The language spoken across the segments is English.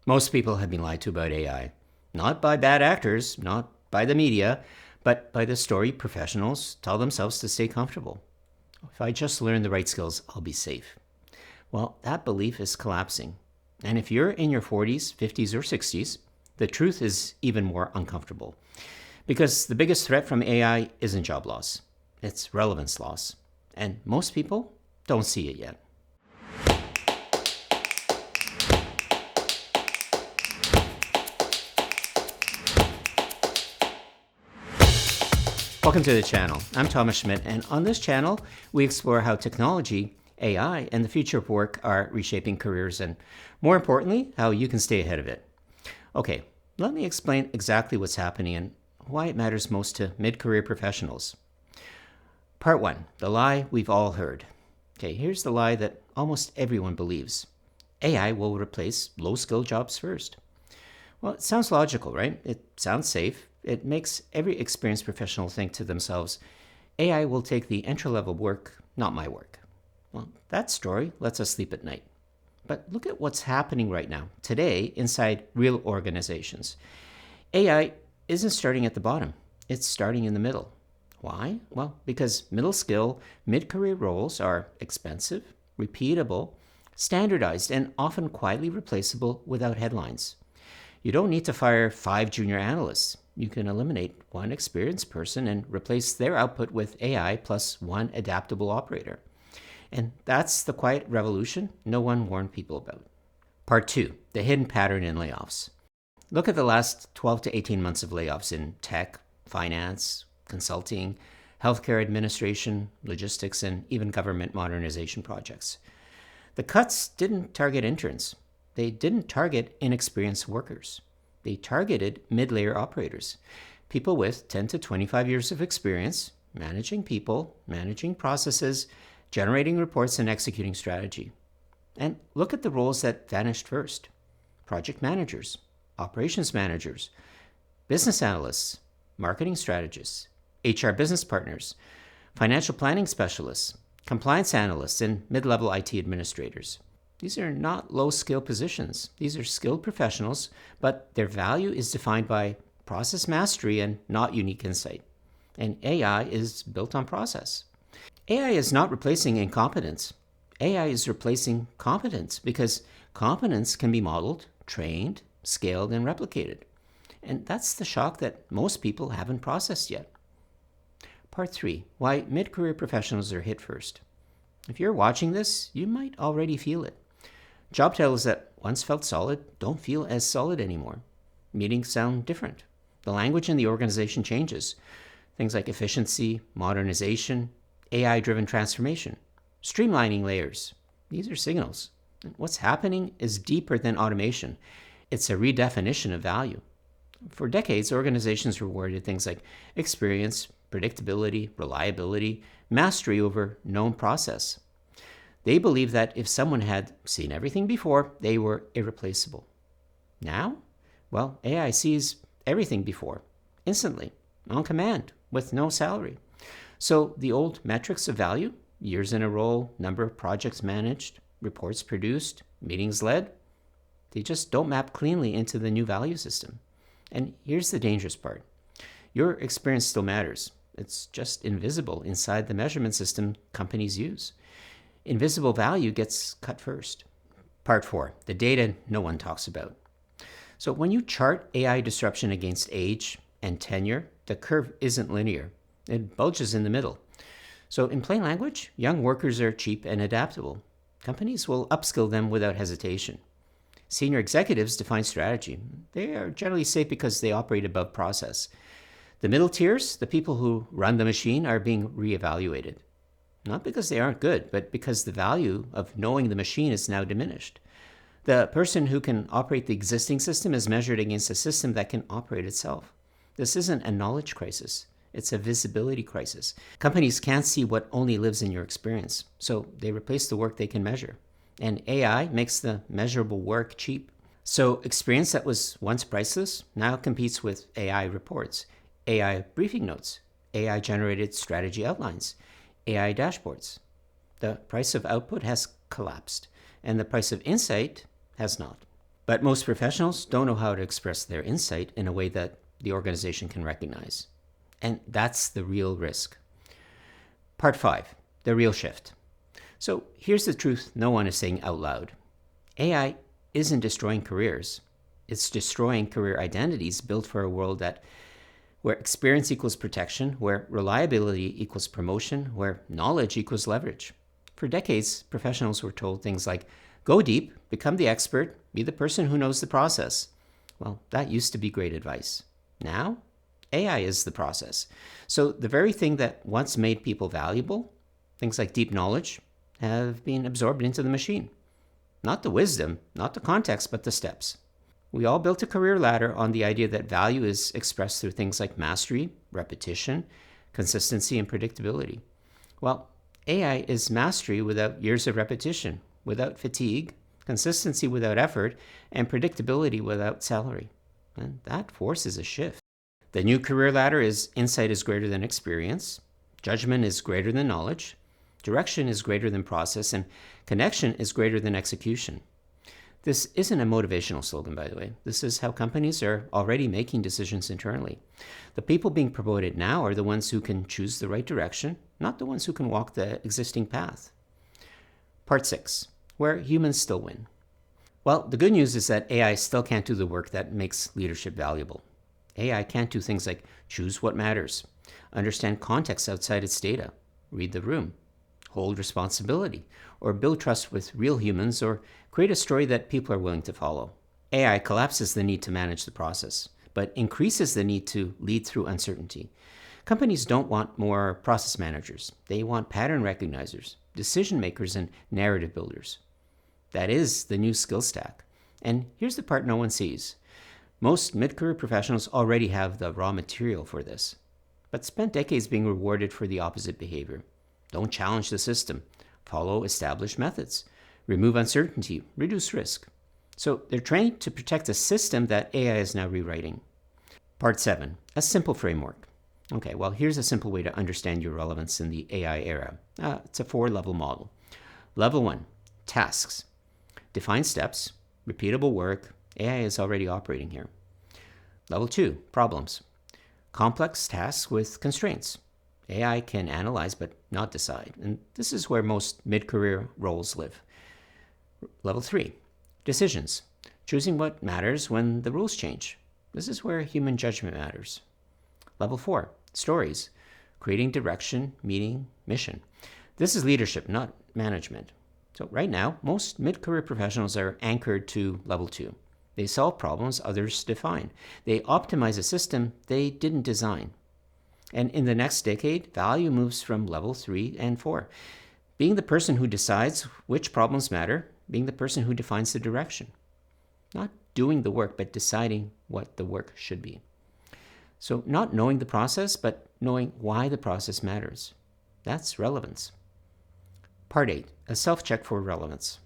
Most people have been lied to about AI, not by bad actors, not by the media, but by the story professionals tell themselves to stay comfortable. If I just learn the right skills, I'll be safe. Well, that belief is collapsing. And if you're in your 40s, 50s, or 60s, the truth is even more uncomfortable. Because the biggest threat from AI isn't job loss, it's relevance loss. And most people don't see it yet. Welcome to the channel. I'm Thomas Schmidt, and on this channel, we explore how technology, AI, and the future of work are reshaping careers, and more importantly, how you can stay ahead of it. Okay, let me explain exactly what's happening and why it matters most to mid-career professionals. Part 1, the lie we've all heard. Okay, here's the lie that almost everyone believes. AI will replace low-skill jobs first. Well, it sounds logical, right? It sounds safe. It makes every experienced professional think to themselves, AI will take the entry-level work, not my work. Well, that story lets us sleep at night. But look at what's happening right now, today, inside real organizations. AI isn't starting at the bottom. It's starting in the middle. Why? Well, because middle skill, mid-career roles are expensive, repeatable, standardized, and often quietly replaceable without headlines. You don't need to fire 5 junior analysts. You can eliminate one experienced person and replace their output with AI plus one adaptable operator. And that's the quiet revolution no one warned people about. Part 2, the hidden pattern in layoffs. Look at the last 12 to 18 months of layoffs in tech, finance, consulting, healthcare administration, logistics, and even government modernization projects. The cuts didn't target interns. They didn't target inexperienced workers. They targeted mid-layer operators, people with 10 to 25 years of experience, managing people, managing processes, generating reports, and executing strategy. And look at the roles that vanished first. Project managers, operations managers, business analysts, marketing strategists, HR business partners, financial planning specialists, compliance analysts, and mid-level IT administrators. These are not low-skill positions. These are skilled professionals, but their value is defined by process mastery and not unique insight. And AI is built on process. AI is not replacing incompetence. AI is replacing competence because competence can be modeled, trained, scaled, and replicated. And that's the shock that most people haven't processed yet. Part 3, why mid-career professionals are hit first. If you're watching this, you might already feel it. Job titles that once felt solid don't feel as solid anymore. Meetings sound different. The language in the organization changes. Things like efficiency, modernization, AI-driven transformation, streamlining layers. These are signals. What's happening is deeper than automation. It's a redefinition of value. For decades, organizations rewarded things like experience, predictability, reliability, mastery over known process. They believed that if someone had seen everything before, they were irreplaceable. Now, well, AI sees everything before, instantly, on command, with no salary. So the old metrics of value, years in a role, number of projects managed, reports produced, meetings led, they just don't map cleanly into the new value system. And here's the dangerous part. Your experience still matters. It's just invisible inside the measurement system companies use. Invisible value gets cut first. Part 4, the data no one talks about. So when you chart AI disruption against age and tenure, the curve isn't linear. It bulges in the middle. So in plain language, young workers are cheap and adaptable. Companies will upskill them without hesitation. Senior executives define strategy. They are generally safe because they operate above process. The middle tiers, the people who run the machine, are being reevaluated. Not because they aren't good, but because the value of knowing the machine is now diminished. The person who can operate the existing system is measured against a system that can operate itself. This isn't a knowledge crisis. It's a visibility crisis. Companies can't see what only lives in your experience, so they replace the work they can measure. And AI makes the measurable work cheap. So experience that was once priceless now competes with AI reports, AI briefing notes, AI-generated strategy outlines, AI dashboards. The price of output has collapsed, and the price of insight has not. But most professionals don't know how to express their insight in a way that the organization can recognize. And that's the real risk. Part 5, the real shift. So here's the truth no one is saying out loud. AI isn't destroying careers. It's destroying career identities built for a world where experience equals protection, where reliability equals promotion, where knowledge equals leverage. For decades, professionals were told things like, go deep, become the expert, be the person who knows the process. Well, that used to be great advice. Now, AI is the process. So the very thing that once made people valuable, things like deep knowledge, have been absorbed into the machine. Not the wisdom, not the context, but the steps. We all built a career ladder on the idea that value is expressed through things like mastery, repetition, consistency, and predictability. Well, AI is mastery without years of repetition, without fatigue, consistency without effort, and predictability without salary. And that forces a shift. The new career ladder is insight is greater than experience, judgment is greater than knowledge, direction is greater than process, and connection is greater than execution. This isn't a motivational slogan, by the way. This is how companies are already making decisions internally. The people being promoted now are the ones who can choose the right direction, not the ones who can walk the existing path. Part 6, where humans still win. Well, the good news is that AI still can't do the work that makes leadership valuable. AI can't do things like choose what matters, understand context outside its data, read the room, hold responsibility, or build trust with real humans, or create a story that people are willing to follow. AI collapses the need to manage the process, but increases the need to lead through uncertainty. Companies don't want more process managers. They want pattern recognizers, decision makers, and narrative builders. That is the new skill stack. And here's the part no one sees. Most mid-career professionals already have the raw material for this, but spent decades being rewarded for the opposite behavior. Don't challenge the system. Follow established methods. Remove uncertainty. Reduce risk. So they're trained to protect a system that AI is now rewriting. Part 7, a simple framework. Okay, well, here's a simple way to understand your relevance in the AI era. It's a 4-level model. Level 1, tasks. Define steps, repeatable work. AI is already operating here. Level 2, problems. Complex tasks with constraints. AI can analyze but not decide, and this is where most mid-career roles live. Level 3, decisions. Choosing what matters when the rules change. This is where human judgment matters. Level 4, stories. Creating direction, meaning, mission. This is leadership, not management. So right now, most mid-career professionals are anchored to level 2. They solve problems others define. They optimize a system they didn't design. And in the next decade, value moves from level 3 and 4. Being the person who decides which problems matter, being the person who defines the direction. Not doing the work, but deciding what the work should be. So not knowing the process, but knowing why the process matters. That's relevance. Part 8, a self-check for relevance.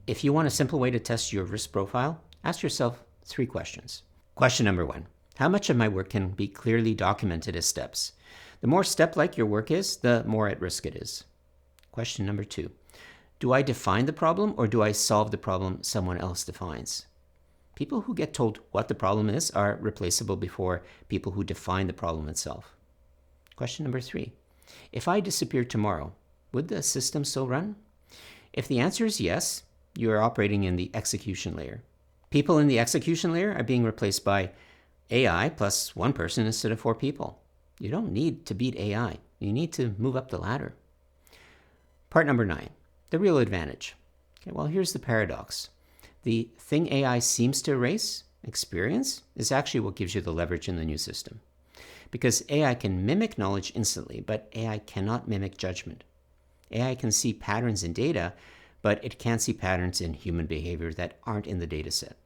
If you want a simple way to test your risk profile, ask yourself 3 questions. Question number 1. How much of my work can be clearly documented as steps? The more step-like your work is, the more at risk it is. Question number 2. Do I define the problem, or do I solve the problem someone else defines? People who get told what the problem is are replaceable before people who define the problem itself. Question number 3. If I disappeared tomorrow, would the system still run? If the answer is yes, you are operating in the execution layer. People in the execution layer are being replaced by AI plus 1 person instead of 4 people. You don't need to beat AI. You need to move up the ladder. Part number 9, the real advantage. Okay, well, here's the paradox. The thing AI seems to erase, experience, is actually what gives you the leverage in the new system. Because AI can mimic knowledge instantly, but AI cannot mimic judgment. AI can see patterns in data, but it can't see patterns in human behavior that aren't in the data set.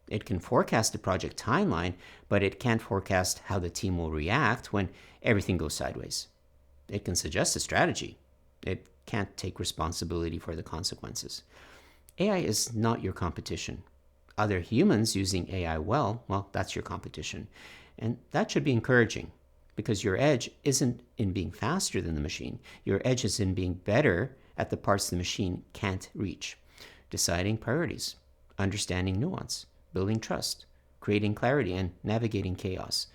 It can forecast a project timeline, but it can't forecast how the team will react when everything goes sideways. It can suggest a strategy. It can't take responsibility for the consequences. AI is not your competition. Other humans using AI well, that's your competition. And that should be encouraging, because your edge isn't in being faster than the machine. Your edge is in being better at the parts the machine can't reach. Deciding priorities, understanding nuance, building trust, creating clarity, and navigating chaos.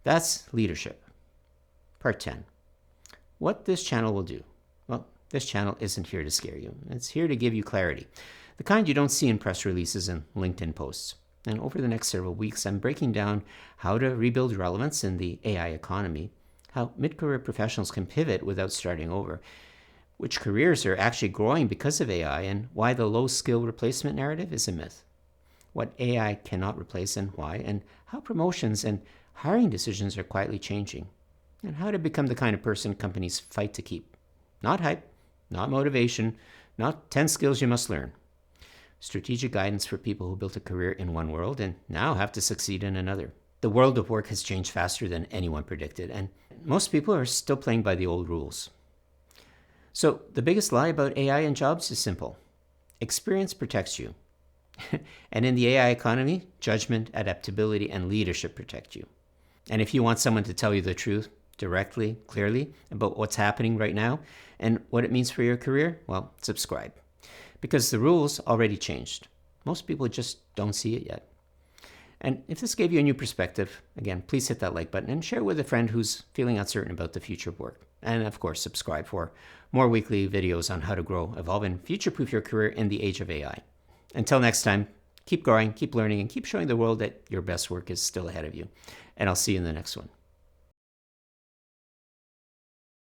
That's leadership. Part 10. What this channel will do. Well, this channel isn't here to scare you. It's here to give you clarity, the kind you don't see in press releases and LinkedIn posts. And over the next several weeks, I'm breaking down how to rebuild relevance in the AI economy, how mid-career professionals can pivot without starting over, which careers are actually growing because of AI, and why the low-skill replacement narrative is a myth, what AI cannot replace and why, and how promotions and hiring decisions are quietly changing, and how to become the kind of person companies fight to keep. Not hype, not motivation, not 10 skills you must learn. Strategic guidance for people who built a career in one world and now have to succeed in another. The world of work has changed faster than anyone predicted, and most people are still playing by the old rules. So the biggest lie about AI and jobs is simple. Experience protects you. And in the AI economy, judgment, adaptability, and leadership protect you. And if you want someone to tell you the truth directly, clearly, about what's happening right now and what it means for your career, well, subscribe. Because the rules already changed. Most people just don't see it yet. And if this gave you a new perspective, again, please hit that like button and share with a friend who's feeling uncertain about the future of work. And of course, subscribe for more weekly videos on how to grow, evolve, and future-proof your career in the age of AI. Until next time, keep growing, keep learning, and keep showing the world that your best work is still ahead of you. And I'll see you in the next one.